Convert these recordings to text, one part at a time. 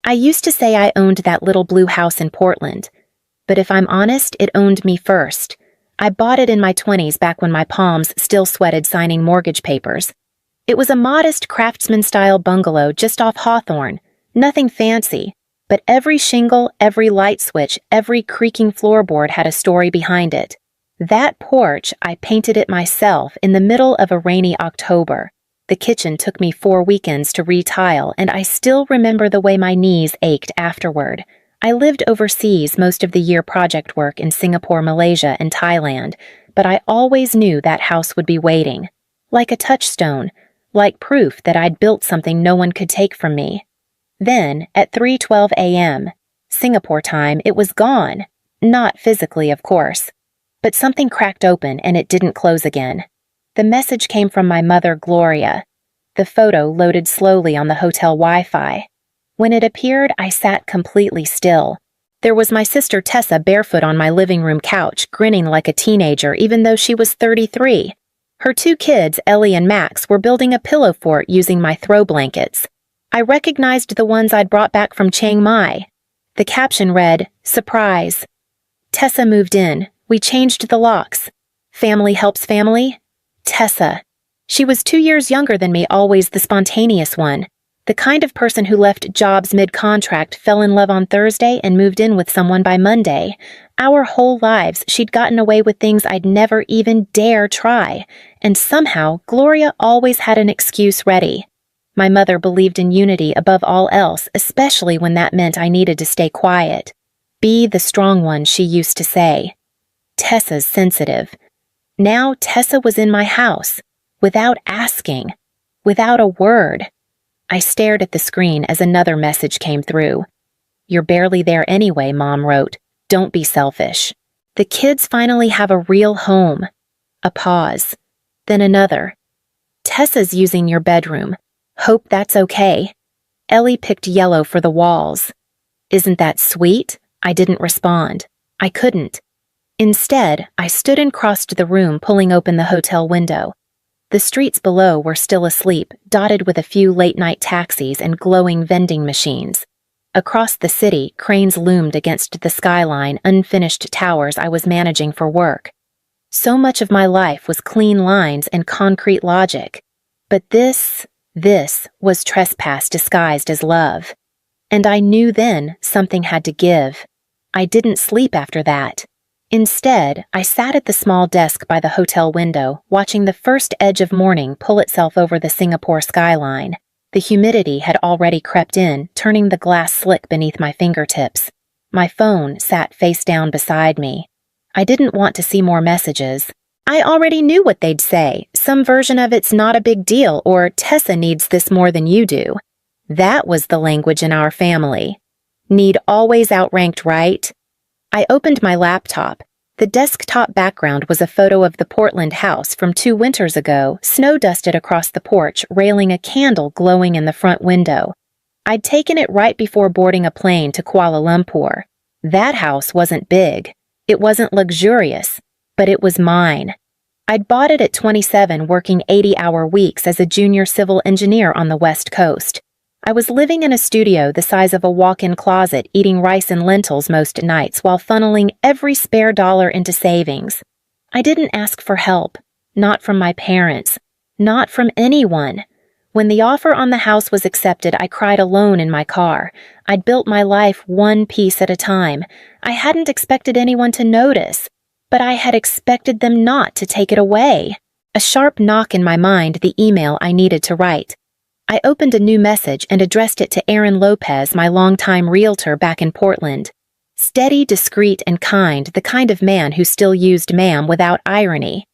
I used to say I owned that little blue house in Portland. But if I'm honest, it owned me first. I bought it in my 20s back when my palms still sweated signing mortgage papers. It was a modest craftsman-style bungalow just off Hawthorne. Nothing fancy, but every shingle, every light switch, every creaking floorboard had a story behind it. That porch, I painted it myself in the middle of a rainy October. The kitchen took me 4 weekends to retile, and I still remember the way my knees ached afterward. I lived overseas most of the year project work in Singapore, Malaysia, and Thailand, but I always knew that house would be waiting. Like a touchstone, like proof that I'd built something no one could take from me. Then, at 3:12 a.m., Singapore time, it was gone. Not physically, of course. But something cracked open and it didn't close again. The message came from my mother, Gloria. The photo loaded slowly on the hotel Wi-Fi. When it appeared, I sat completely still. There was my sister Tessa barefoot on my living room couch, grinning like a teenager even though she was 33. Her 2 kids, Ellie and Max, were building a pillow fort using my throw blankets. I recognized the ones I'd brought back from Chiang Mai. The caption read, "Surprise. Tessa moved in. We changed the locks. Family helps family." Tessa. She was 2 years younger than me, always the spontaneous one. The kind of person who left jobs mid-contract, fell in love on Thursday, and moved in with someone by Monday. Our whole lives, she'd gotten away with things I'd never even dare try. And somehow, Gloria always had an excuse ready. My mother believed in unity above all else, especially when that meant I needed to stay quiet. Be the strong one, she used to say. Tessa's sensitive. Now Tessa was in my house, without asking, without a word. I stared at the screen as another message came through. "You're barely there anyway," Mom wrote. "Don't be selfish." The kids finally have a real home. A pause. Then another. "Tessa's using your bedroom. Hope that's okay." Ellie picked yellow for the walls. "Isn't that sweet?" I didn't respond. I couldn't. Instead, I stood and crossed the room, pulling open the hotel window. The streets below were still asleep, dotted with a few late-night taxis and glowing vending machines. Across the city, cranes loomed against the skyline, unfinished towers I was managing for work. So much of my life was clean lines and concrete logic. But this was trespass disguised as love. And I knew then something had to give. I didn't sleep after that. Instead, I sat at the small desk by the hotel window, watching the first edge of morning pull itself over the Singapore skyline. The humidity had already crept in, turning the glass slick beneath my fingertips. My phone sat face down beside me. I didn't want to see more messages. I already knew what they'd say, some version of "it's not a big deal" or "Tessa needs this more than you do." That was the language in our family. Need always outranked right? I opened my laptop. The desktop background was a photo of the Portland house from 2 winters ago, snow-dusted across the porch, railing a candle glowing in the front window. I'd taken it right before boarding a plane to Kuala Lumpur. That house wasn't big. It wasn't luxurious, but it was mine. I'd bought it at 27, working 80-hour weeks as a junior civil engineer on the West Coast. I was living in a studio the size of a walk-in closet, eating rice and lentils most nights while funneling every spare dollar into savings. I didn't ask for help, not from my parents, not from anyone. When the offer on the house was accepted, I cried alone in my car. I'd built my life one piece at a time. I hadn't expected anyone to notice, but I had expected them not to take it away. A sharp knock in my mind, the email I needed to write. I opened a new message and addressed it to Aaron Lopez, my longtime realtor back in Portland. Steady, discreet, and kind, the kind of man who still used ma'am without irony.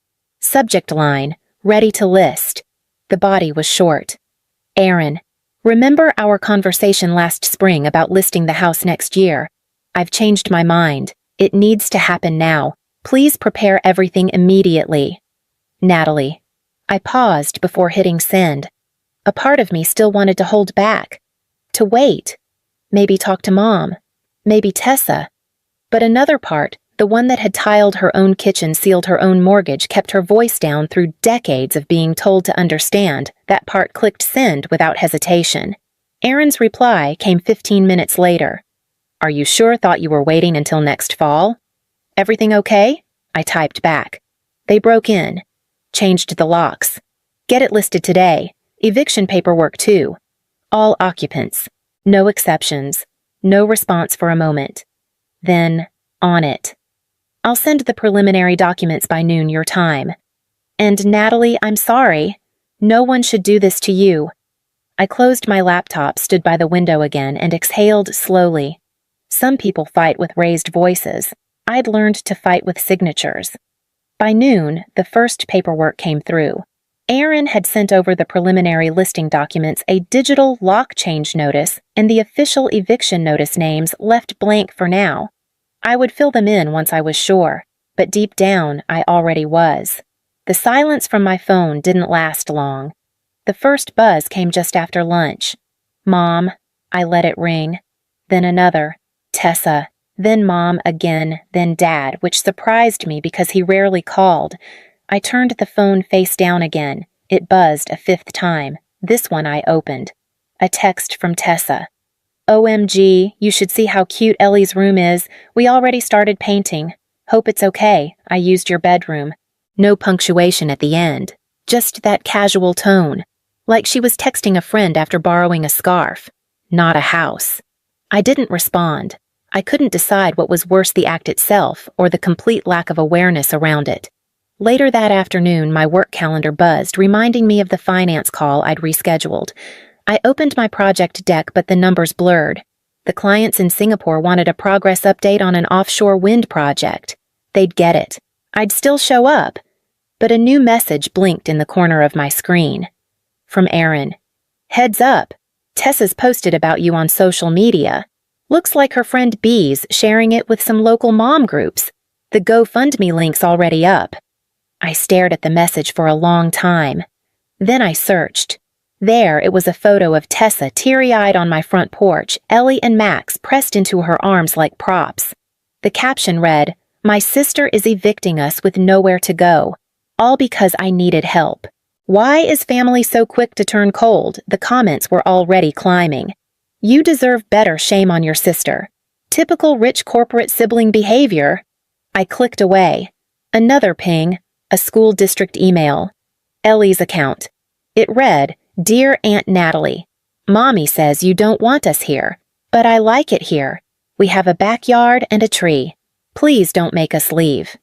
Subject line, ready to list. The body was short. Aaron, remember our conversation last spring about listing the house next year? I've changed my mind. It needs to happen now. Please prepare everything immediately. Natalie. I paused before hitting send. A part of me still wanted to hold back, to wait, maybe talk to Mom, maybe Tessa. But another part, the one that had tiled her own kitchen, sealed her own mortgage, kept her voice down through decades of being told to understand, that part clicked send without hesitation. Aaron's reply came 15 minutes later. Are you sure? Thought you were waiting until next fall? Everything okay? I typed back. They broke in. Changed the locks. Get it listed today. Eviction paperwork too. All occupants. No exceptions. No response for a moment. Then, on it. I'll send the preliminary documents by noon your time. And Natalie, I'm sorry. No one should do this to you. I closed my laptop, stood by the window again, and exhaled slowly. Some people fight with raised voices. I'd learned to fight with signatures. By noon, the first paperwork came through. Aaron had sent over the preliminary listing documents, a digital lock change notice, and the official eviction notice names left blank for now. I would fill them in once I was sure, but deep down, I already was. The silence from my phone didn't last long. The first buzz came just after lunch. Mom. I let it ring. Then another. Tessa. Then Mom again, then Dad, which surprised me because he rarely called. I turned the phone face down again. It buzzed a fifth time. This one I opened. A text from Tessa. OMG, you should see how cute Ellie's room is. We already started painting. Hope it's okay. I used your bedroom. No punctuation at the end. Just that casual tone. Like she was texting a friend after borrowing a scarf. Not a house. I didn't respond. I couldn't decide what was worse, the act itself or the complete lack of awareness around it. Later that afternoon, my work calendar buzzed, reminding me of the finance call I'd rescheduled. I opened my project deck, but the numbers blurred. The clients in Singapore wanted a progress update on an offshore wind project. They'd get it. I'd still show up. But a new message blinked in the corner of my screen. From Aaron. Heads up. Tessa's posted about you on social media. Looks like her friend B's sharing it with some local mom groups. The GoFundMe link's already up. I stared at the message for a long time. Then I searched. There it was, a photo of Tessa teary-eyed on my front porch, Ellie and Max pressed into her arms like props. The caption read, "My sister is evicting us with nowhere to go. All because I needed help. Why is family so quick to turn cold?" The comments were already climbing. You deserve better, shame on your sister. Typical rich corporate sibling behavior. I clicked away. Another ping, a school district email. Ellie's account. It read, Dear Aunt Natalie, Mommy says you don't want us here, but I like it here. We have a backyard and a tree. Please don't make us leave.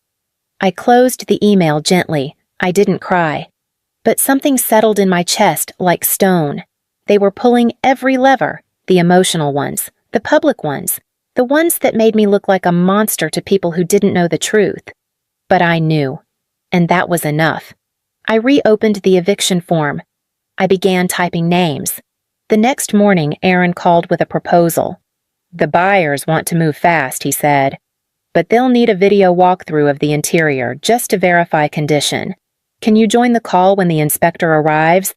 I closed the email gently. I didn't cry. But something settled in my chest like stone. They were pulling every lever, the emotional ones, the public ones, the ones that made me look like a monster to people who didn't know the truth. But I knew, and that was enough. I reopened the eviction form. I began typing names. The next morning, Aaron called with a proposal. The buyers want to move fast, he said, but they'll need a video walkthrough of the interior just to verify condition. Can you join the call when the inspector arrives?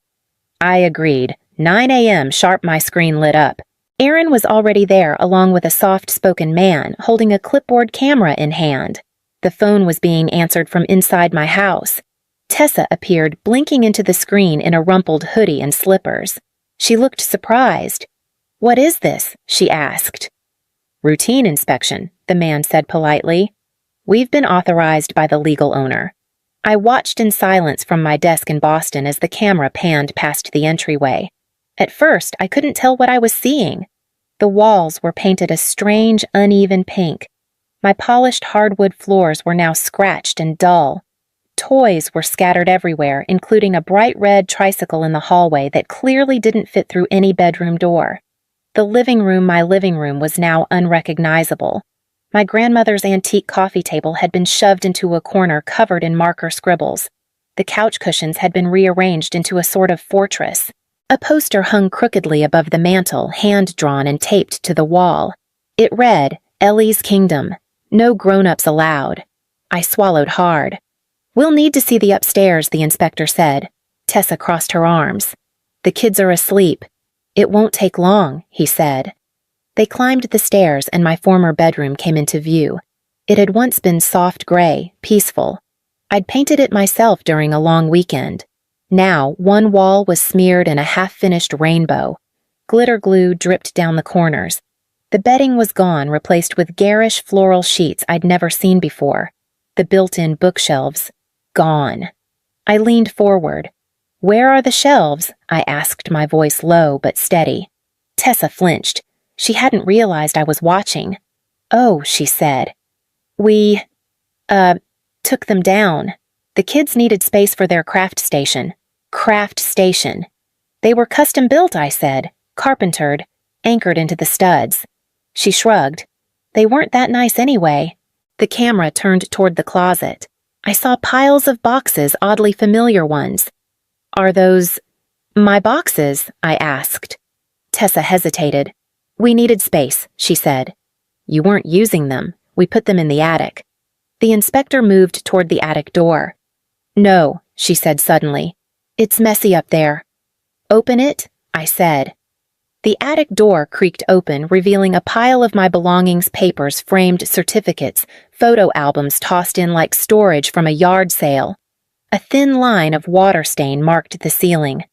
I agreed. 9 a.m. sharp, my screen lit up. Aaron was already there along with a soft-spoken man holding a clipboard camera in hand. The phone was being answered from inside my house. Tessa appeared, blinking into the screen in a rumpled hoodie and slippers. She looked surprised. What is this? She asked. Routine inspection, the man said politely. We've been authorized by the legal owner. I watched in silence from my desk in Boston as the camera panned past the entryway. At first, I couldn't tell what I was seeing. The walls were painted a strange, uneven pink. My polished hardwood floors were now scratched and dull. Toys were scattered everywhere, including a bright red tricycle in the hallway that clearly didn't fit through any bedroom door. The living room, my living room, was now unrecognizable. My grandmother's antique coffee table had been shoved into a corner covered in marker scribbles. The couch cushions had been rearranged into a sort of fortress. A poster hung crookedly above the mantel, hand-drawn and taped to the wall. It read, Ellie's Kingdom. No grown-ups allowed. I swallowed hard. We'll need to see the upstairs, the inspector said. Tessa crossed her arms. The kids are asleep. It won't take long, he said. They climbed the stairs and my former bedroom came into view. It had once been soft gray, peaceful. I'd painted it myself during a long weekend. Now, one wall was smeared in a half-finished rainbow. Glitter glue dripped down the corners. The bedding was gone, replaced with garish floral sheets I'd never seen before. The built-in bookshelves, gone. I leaned forward. "Where are the shelves?" I asked, my voice low but steady. Tessa flinched. She hadn't realized I was watching. "Oh," she said. "We, took them down. The kids needed space for their craft station." Craft station. "They were custom built," I said. "Carpentered, anchored into the studs." She shrugged. "They weren't that nice anyway." The camera turned toward the closet. I saw piles of boxes, oddly familiar ones. "Are those my boxes?" I asked. Tessa hesitated. "We needed space," she said. "You weren't using them. We put them in the attic." The inspector moved toward the attic door. "No," she said suddenly. "It's messy up there." "Open it," I said. The attic door creaked open, revealing a pile of my belongings, papers, framed certificates, photo albums tossed in like storage from a yard sale. A thin line of water stain marked the ceiling.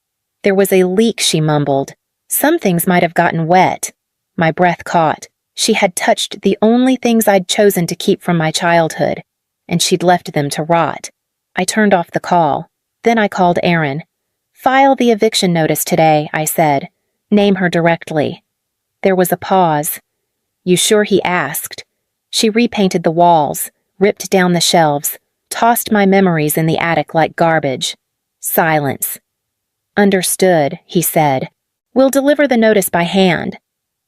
"There was a leak," she mumbled. "Some things might have gotten wet." My breath caught. She had touched the only things I'd chosen to keep from my childhood, and she'd left them to rot. I turned off the call. Then I called Erin. "File the eviction notice today," I said. "Name her directly." There was a pause. "You sure?" he asked. She repainted the walls, ripped down the shelves, tossed my memories in the attic like garbage. Silence. "Understood," he said. "We'll deliver the notice by hand."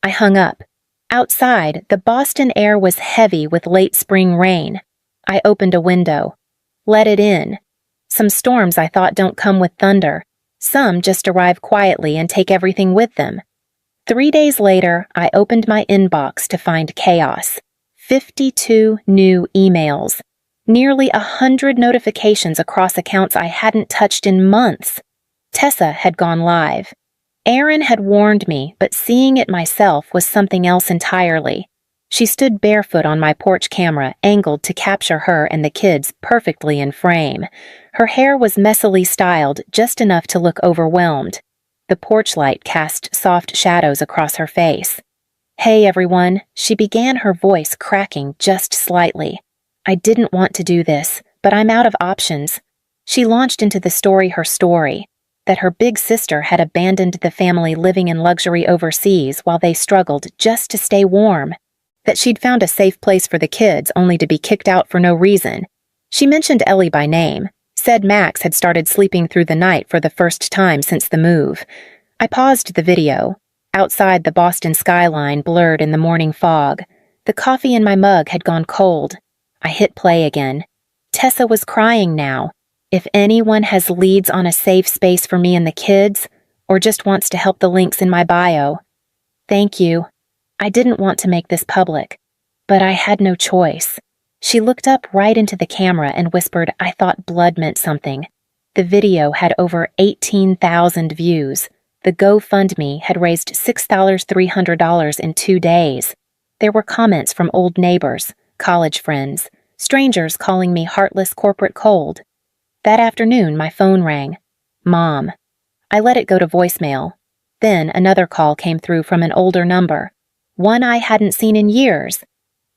I hung up. Outside, the Boston air was heavy with late spring rain. I opened a window. Let it in. Some storms I thought don't come with thunder. Some just arrive quietly and take everything with them. 3 days later, I opened my inbox to find chaos. 52 new emails. Nearly 100 notifications across accounts I hadn't touched in months. Tessa had gone live. Erin had warned me, but seeing it myself was something else entirely. She stood barefoot on my porch camera, angled to capture her and the kids perfectly in frame. Her hair was messily styled, just enough to look overwhelmed. The porch light cast soft shadows across her face. "Hey, everyone," she began, her voice cracking just slightly. "I didn't want to do this, but I'm out of options." She launched into her story, that her big sister had abandoned the family living in luxury overseas while they struggled just to stay warm, that she'd found a safe place for the kids only to be kicked out for no reason. She mentioned Ellie by name, said Max had started sleeping through the night for the first time since the move. I paused the video. Outside, the Boston skyline blurred in the morning fog. The coffee in my mug had gone cold. I hit play again. Tessa was crying now. "If anyone has leads on a safe space for me and the kids, or just wants to help, the links in my bio." "Thank you." I didn't want to make this public, but I had no choice. She looked up right into the camera and whispered I thought blood meant something. The video had over 18,000 views. The GoFundMe had raised $6,300 in 2 days. There were comments from old neighbors, college friends, strangers calling me heartless corporate cold. That afternoon, my phone rang. Mom. I let it go to voicemail. Then another call came through from an older number. One I hadn't seen in years.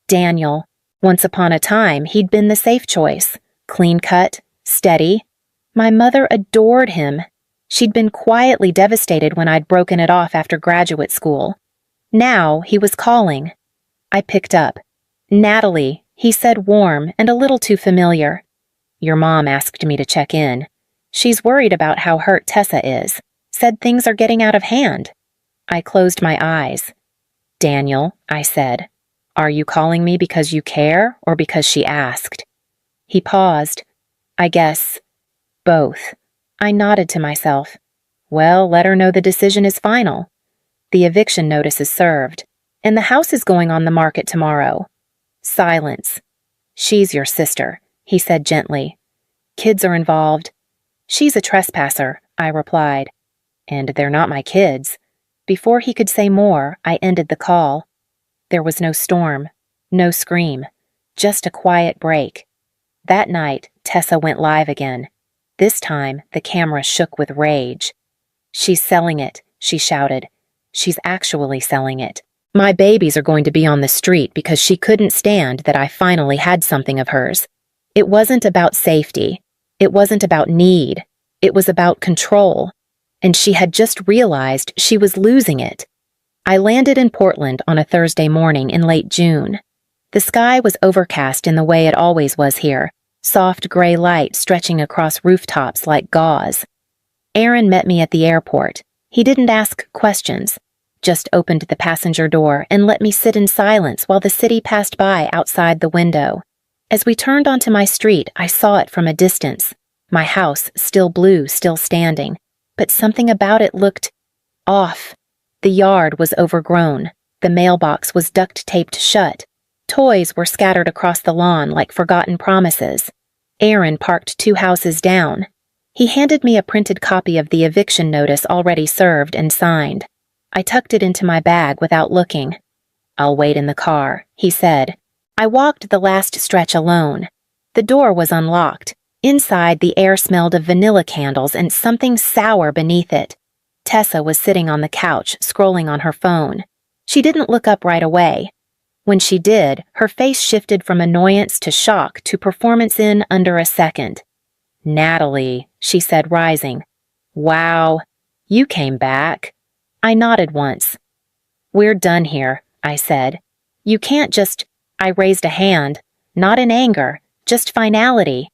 Daniel. Once upon a time, he'd been the safe choice. Clean-cut, steady. My mother adored him. She'd been quietly devastated when I'd broken it off after graduate school. Now he was calling. I picked up. "Natalie," he said, warm and a little too familiar. "Your mom asked me to check in. She's worried about how hurt Tessa is. Said things are getting out of hand." I closed my eyes. "Daniel," I said, "are you calling me because you care or because she asked?" He paused. "I guess both." I nodded to myself. "Well, let her know the decision is final. The eviction notice is served, and the house is going on the market tomorrow." Silence. "She's your sister," he said gently. "Kids are involved." "She's a trespasser," I replied. "And they're not my kids." Before he could say more, I ended the call. There was no storm, no scream, just a quiet break. That night, Tessa went live again. This time, the camera shook with rage. "She's selling it," she shouted. She's actually selling it. My babies are going to be on the street because she couldn't stand that I finally had something of hers. It wasn't about safety. It wasn't about need. It was about control. And she had just realized she was losing it. I landed in Portland on a Thursday morning in late June. The sky was overcast in the way it always was here, soft gray light stretching across rooftops like gauze. Aaron met me at the airport. He didn't ask questions, just opened the passenger door and let me sit in silence while the city passed by outside the window. As we turned onto my street, I saw it from a distance. My house, still blue, still standing, but something about it looked off. The yard was overgrown. The mailbox was duct-taped shut. Toys were scattered across the lawn like forgotten promises. Aaron parked 2 houses down. He handed me a printed copy of the eviction notice already served and signed. I tucked it into my bag without looking. "I'll wait in the car," he said. I walked the last stretch alone. The door was unlocked. Inside, the air smelled of vanilla candles and something sour beneath it. Tessa was sitting on the couch, scrolling on her phone. She didn't look up right away. When she did, her face shifted from annoyance to shock to performance in under a second. "Natalie," she said, rising. "Wow, you came back." I nodded once. "We're done here," I said. "You can't just—" I raised a hand, not in anger, just finality.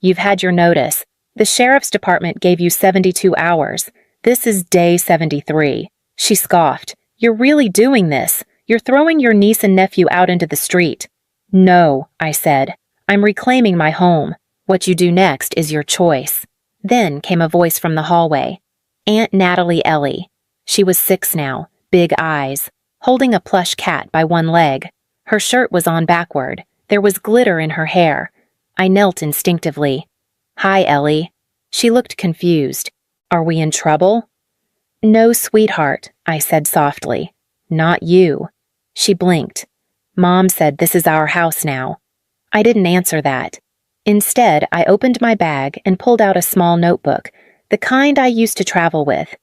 "You've had your notice. The sheriff's department gave you 72 hours. This is day 73. She scoffed. "You're really doing this. You're throwing your niece and nephew out into the street." "No," I said. "I'm reclaiming my home. What you do next is your choice." Then came a voice from the hallway. Aunt Natalie Ellie. She was 6 now, big eyes, holding a plush cat by one leg. Her shirt was on backward. There was glitter in her hair. I knelt instinctively. "Hi, Ellie." She looked confused. "Are we in trouble?" "No, sweetheart," I said softly. "Not you." She blinked. "Mom said this is our house now." I didn't answer that. Instead, I opened my bag and pulled out a small notebook, the kind I used to travel with.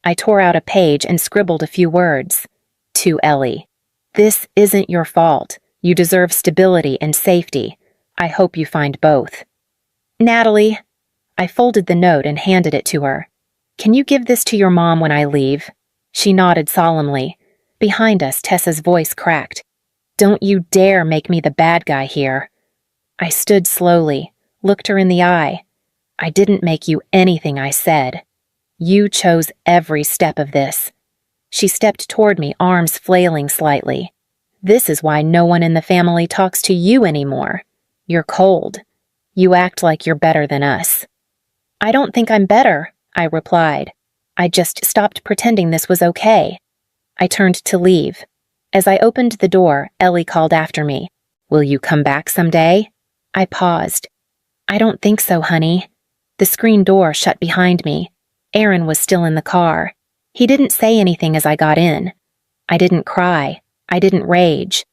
I tore out a page and scribbled a few words. To Ellie. "This isn't your fault. You deserve stability and safety. I hope you find both." "Natalie." I folded the note and handed it to her. "Can you give this to your mom when I leave?" She nodded solemnly. Behind us, Tessa's voice cracked. "Don't you dare make me the bad guy here." I stood slowly, looked her in the eye. "I didn't make you anything I said. You chose every step of this." She stepped toward me, arms flailing slightly. "This is why no one in the family talks to you anymore. You're cold. You act like you're better than us." "I don't think I'm better," I replied. "I just stopped pretending this was okay." I turned to leave. As I opened the door, Ellie called after me. "Will you come back someday?" I paused. "I don't think so, honey." The screen door shut behind me. Aaron was still in the car. He didn't say anything as I got in. I didn't cry. I didn't rage.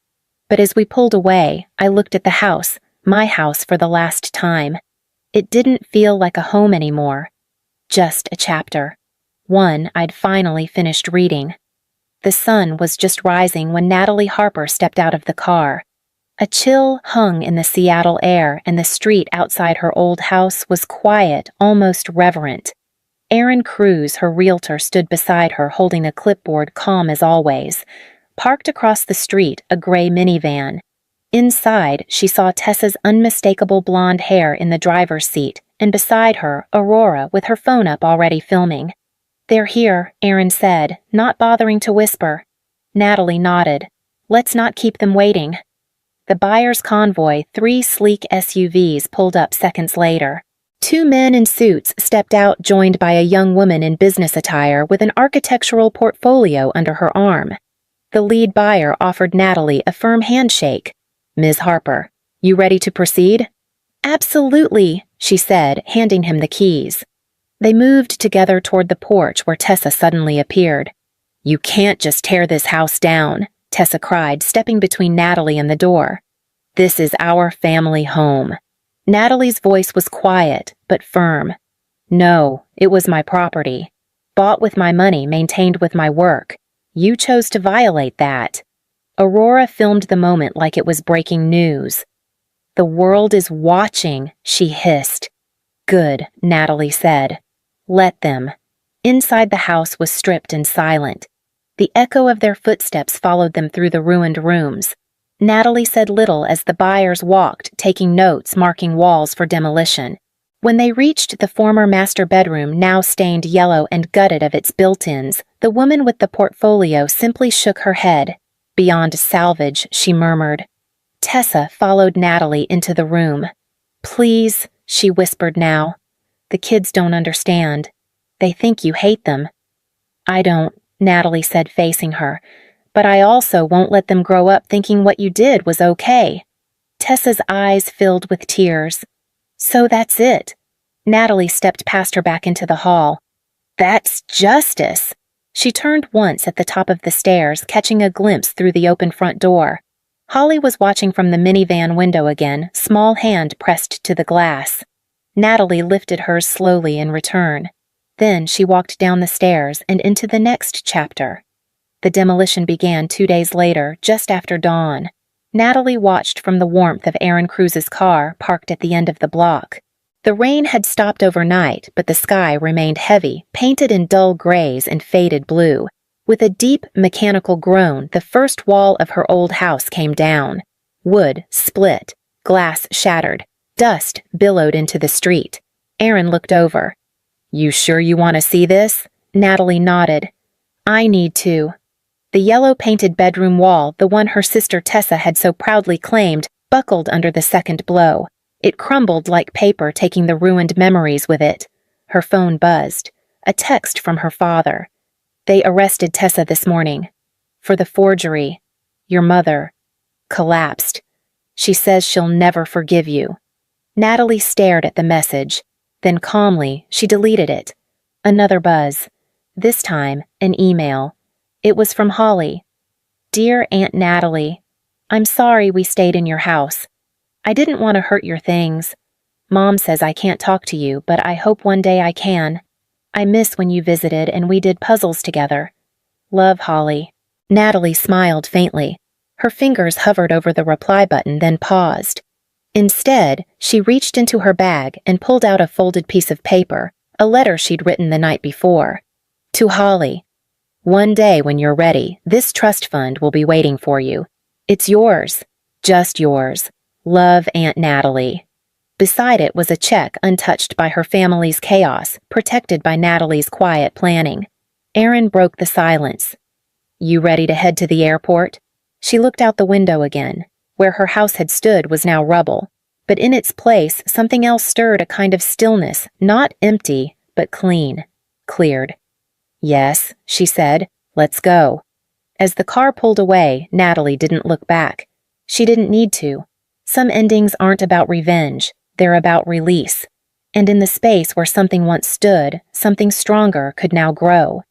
But as we pulled away, I looked at the house, my house for the last time. It didn't feel like a home anymore. Just a chapter. One I'd finally finished reading. The sun was just rising when Natalie Harper stepped out of the car. A chill hung in the Seattle air, and the street outside her old house was quiet, almost reverent. Aaron Cruz, her realtor, stood beside her holding a clipboard, calm as always. Parked across the street, a gray minivan. Inside, she saw Tessa's unmistakable blonde hair in the driver's seat, and beside her, Aurora with her phone up already filming. "They're here," Aaron said, not bothering to whisper. Natalie nodded. "Let's not keep them waiting." The buyer's convoy, 3 sleek SUVs, pulled up seconds later. 2 men in suits stepped out, joined by a young woman in business attire with an architectural portfolio under her arm. The lead buyer offered Natalie a firm handshake. "Ms. Harper, you ready to proceed?" "Absolutely," she said, handing him the keys. They moved together toward the porch where Tessa suddenly appeared. "You can't just tear this house down," Tessa cried, stepping between Natalie and the door. "This is our family home." Natalie's voice was quiet, but firm. "No, it was my property. Bought with my money, maintained with my work. You chose to violate that. Aurora filmed the moment like it was breaking news. The world is watching, she hissed. Good, Natalie said. Let them. Inside the house was stripped and silent. The echo of their footsteps followed them through the ruined rooms. Natalie said little as the buyers walked, taking notes, marking walls for demolition. When they reached the former master bedroom, now stained yellow and gutted of its built-ins, the woman with the portfolio simply shook her head. Beyond salvage, she murmured. Tessa followed Natalie into the room. Please, she whispered now. The kids don't understand. They think you hate them. I don't, Natalie said, facing her. But I also won't let them grow up thinking what you did was okay. Tessa's eyes filled with tears. So that's it. Natalie stepped past her back into the hall. That's justice. She turned once at the top of the stairs, catching a glimpse through the open front door. Holly was watching from the minivan window again, small hand pressed to the glass. Natalie lifted hers slowly in return. Then she walked down the stairs and into the next chapter. The demolition began 2 days later, just after dawn. Natalie watched from the warmth of Aaron Cruz's car parked at the end of the block. The rain had stopped overnight, but the sky remained heavy, painted in dull grays and faded blue. With a deep, mechanical groan, the first wall of her old house came down. Wood split, glass shattered, dust billowed into the street. Aaron looked over. You sure you want to see this? Natalie nodded. I need to. The yellow-painted bedroom wall, the one her sister Tessa had so proudly claimed, buckled under the second blow. It crumbled like paper, taking the ruined memories with it. Her phone buzzed. A text from her father. They arrested Tessa this morning. For the forgery. Your mother. Collapsed. She says she'll never forgive you. Natalie stared at the message. Then calmly, she deleted it. Another buzz. This time, an email. It was from Holly. Dear Aunt Natalie, I'm sorry we stayed in your house. I didn't want to hurt your things. Mom says I can't talk to you, but I hope one day I can. I miss when you visited and we did puzzles together. Love, Holly. Natalie smiled faintly. Her fingers hovered over the reply button, then paused. Instead, she reached into her bag and pulled out a folded piece of paper, a letter she'd written the night before. To Holly. One day when you're ready, this trust fund will be waiting for you. It's yours. Just yours. Love, Aunt Natalie. Beside it was a check untouched by her family's chaos, protected by Natalie's quiet planning. Aaron broke the silence. You ready to head to the airport? She looked out the window again. Where her house had stood was now rubble, but in its place something else stirred, a kind of stillness, not empty, but clean, cleared. Yes, she said, let's go. As the car pulled away, Natalie didn't look back. She didn't need to. Some endings aren't about revenge, they're about release. And in the space where something once stood, something stronger could now grow.